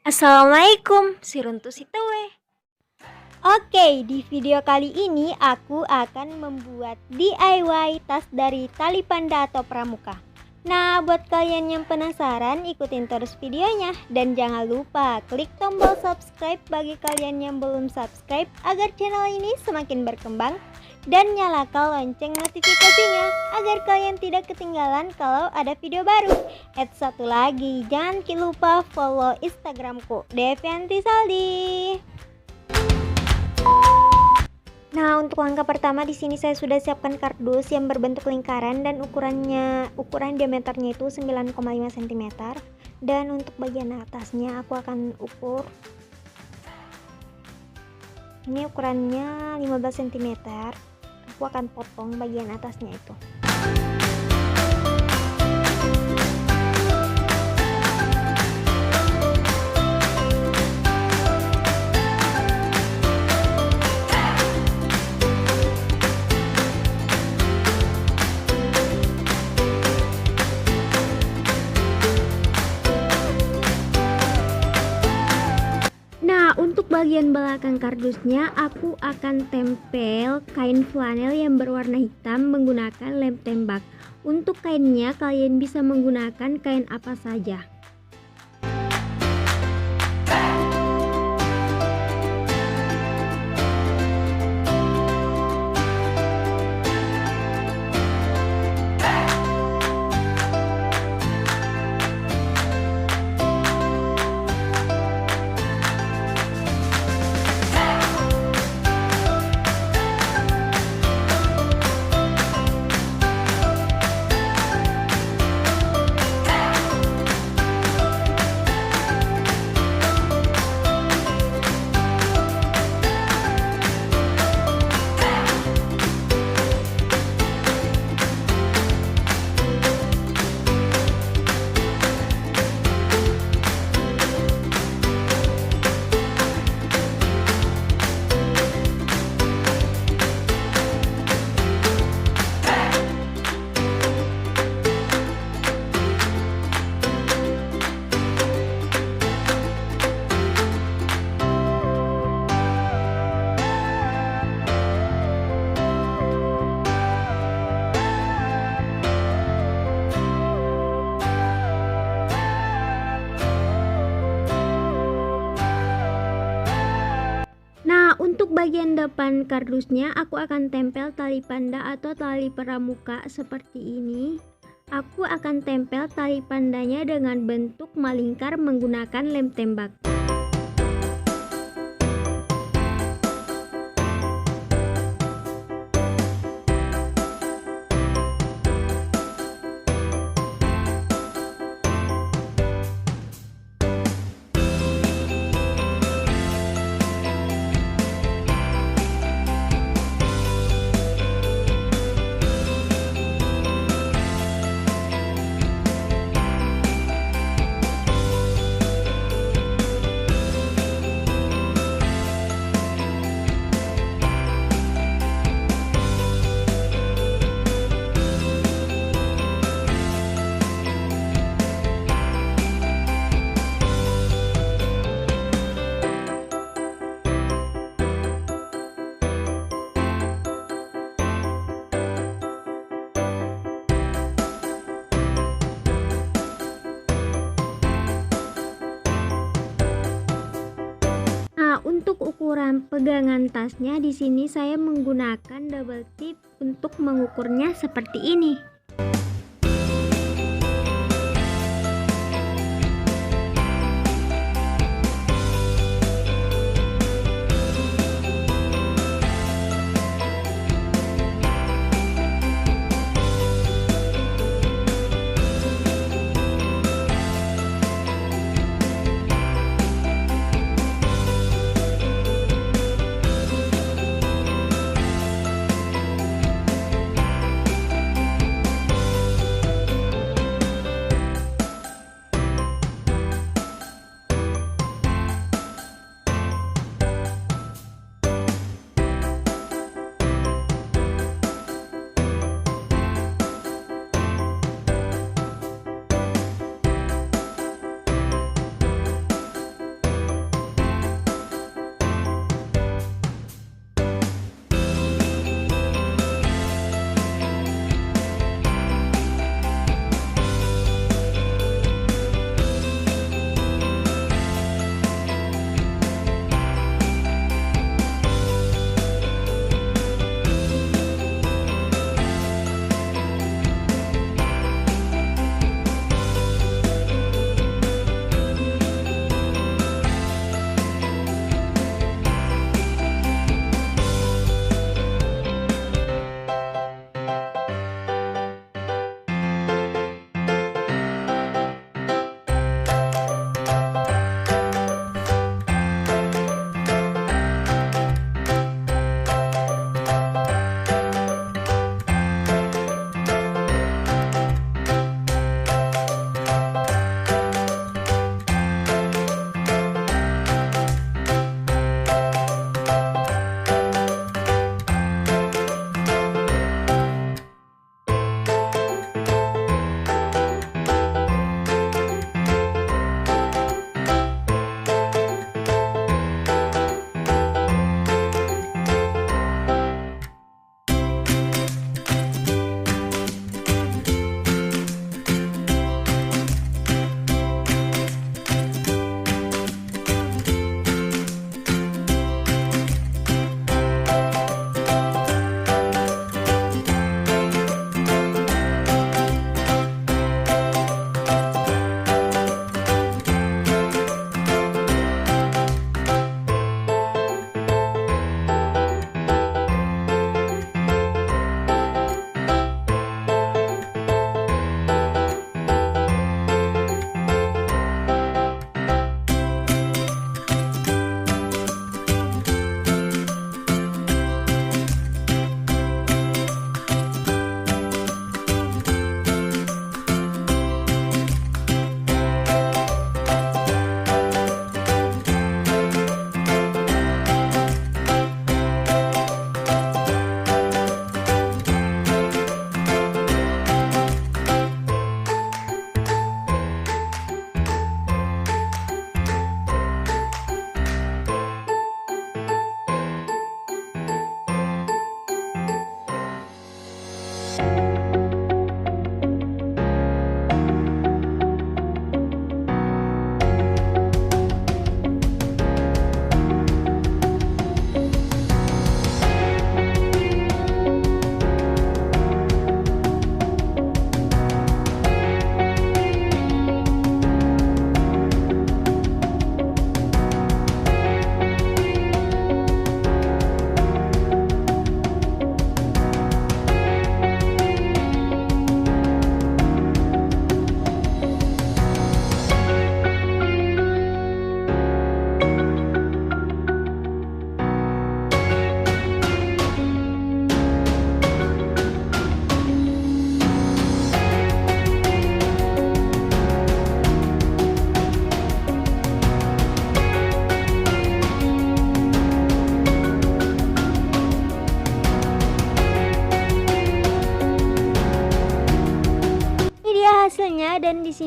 Assalamualaikum, si runtu si tuwe. Oke, di video kali ini aku akan membuat DIY tas dari Tali Panda atau Pramuka. Nah, buat kalian yang penasaran, ikutin terus videonya. Dan jangan lupa klik tombol subscribe bagi kalian yang belum subscribe agar channel ini semakin berkembang. Dan nyalakan lonceng notifikasinya agar kalian tidak ketinggalan kalau ada video baru. Satu lagi, jangan lupa follow Instagramku @deviantisaldi. Nah, untuk langkah pertama di sini saya sudah siapkan kardus yang berbentuk lingkaran dan ukuran diameternya itu 9,5 cm. Dan untuk bagian atasnya aku akan ukur. Ini ukurannya 15 cm. Aku akan potong bagian atasnya itu. Untuk bagian belakang kardusnya aku akan tempel kain flanel yang berwarna hitam menggunakan lem tembak. Untuk kainnya kalian bisa menggunakan kain apa saja. Untuk bagian depan kardusnya aku akan tempel tali panda atau tali pramuka seperti ini. Aku akan tempel tali pandanya dengan bentuk melingkar menggunakan lem tembak. Untuk ukuran pegangan tasnya di sini saya menggunakan double tip untuk mengukurnya seperti ini.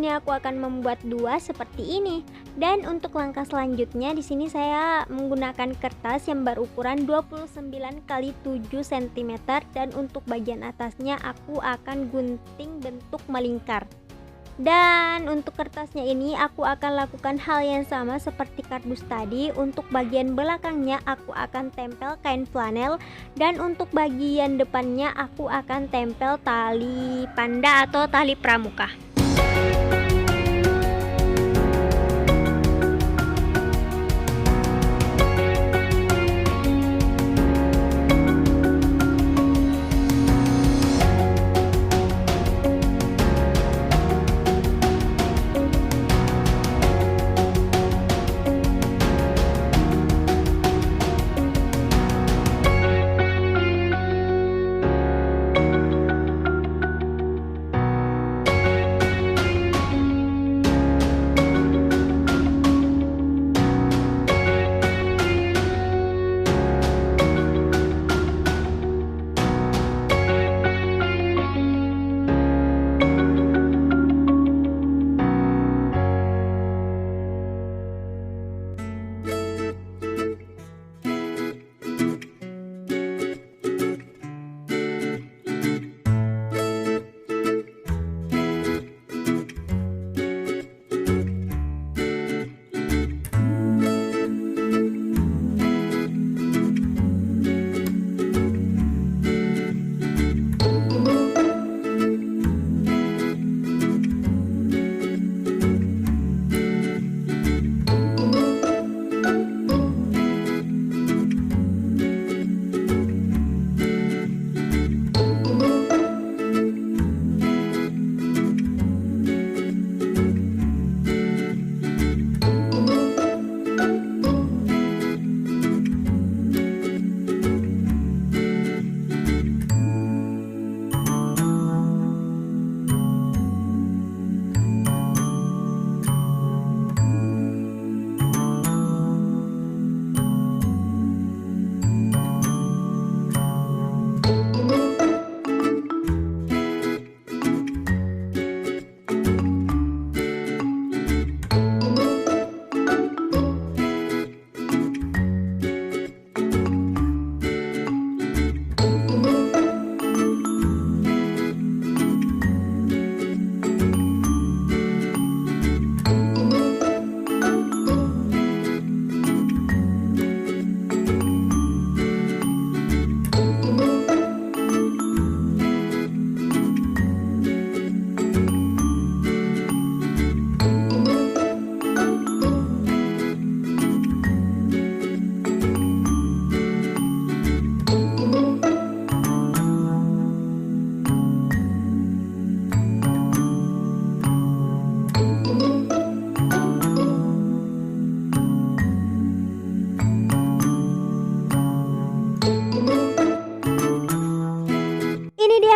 sini aku akan membuat dua seperti ini. Dan untuk langkah selanjutnya di sini saya menggunakan kertas yang berukuran 29 x 7 cm dan untuk bagian atasnya aku akan gunting bentuk melingkar. Dan untuk kertasnya ini aku akan lakukan hal yang sama seperti kardus tadi. Untuk bagian belakangnya aku akan tempel kain flanel, dan untuk bagian depannya aku akan tempel tali panda atau tali pramuka.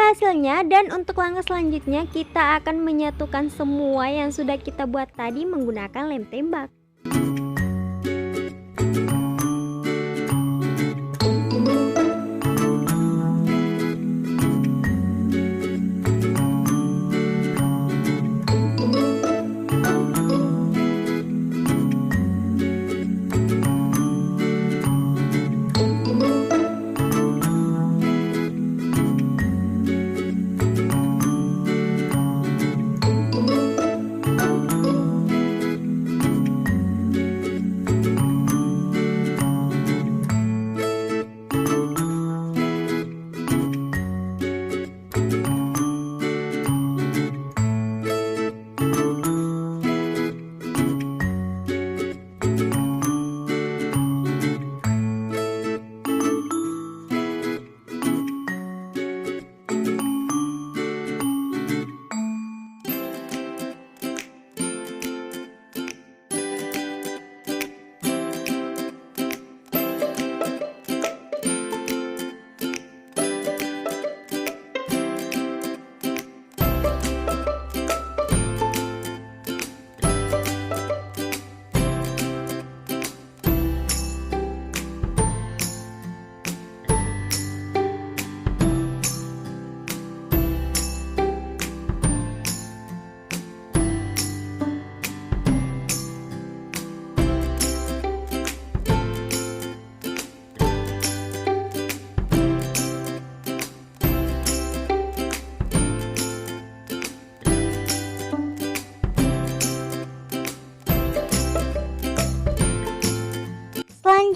Hasilnya, dan untuk langkah selanjutnya kita akan menyatukan semua yang sudah kita buat tadi menggunakan lem tembak.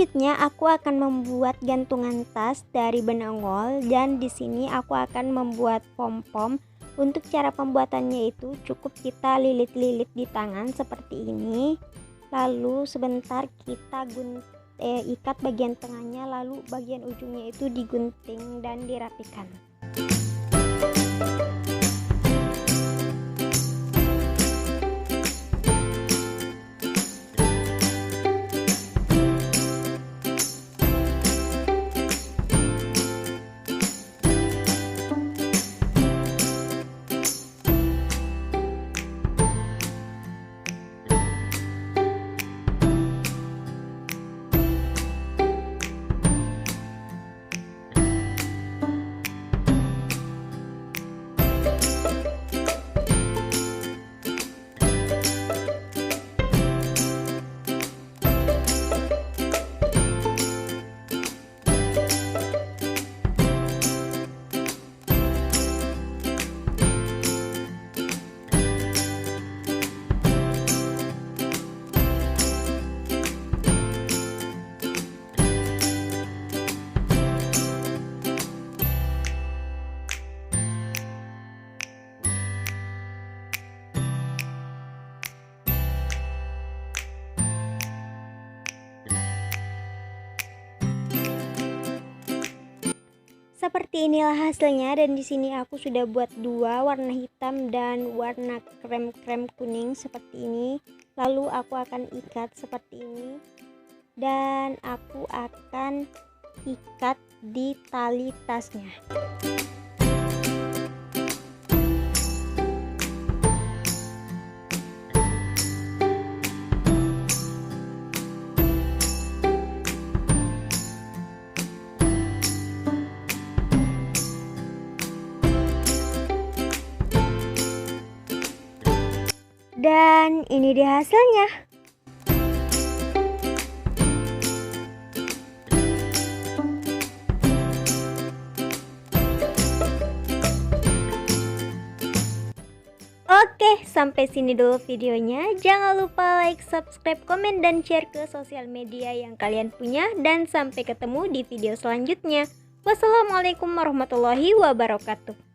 Selanjutnya aku akan membuat gantungan tas dari benang wol, dan di sini aku akan membuat pom-pom. Untuk cara pembuatannya itu cukup kita lilit-lilit di tangan seperti ini. Lalu sebentar kita ikat bagian tengahnya, lalu bagian ujungnya itu digunting dan dirapikan. Seperti inilah hasilnya, dan di sini aku sudah buat dua, warna hitam dan warna krem kuning seperti ini. Lalu aku akan ikat seperti ini, dan aku akan ikat di tali tasnya. Dan ini dia hasilnya. Oke, sampai sini dulu videonya. Jangan lupa like, subscribe, komen, dan share ke sosial media yang kalian punya. Dan sampai ketemu di video selanjutnya. Wassalamualaikum warahmatullahi wabarakatuh.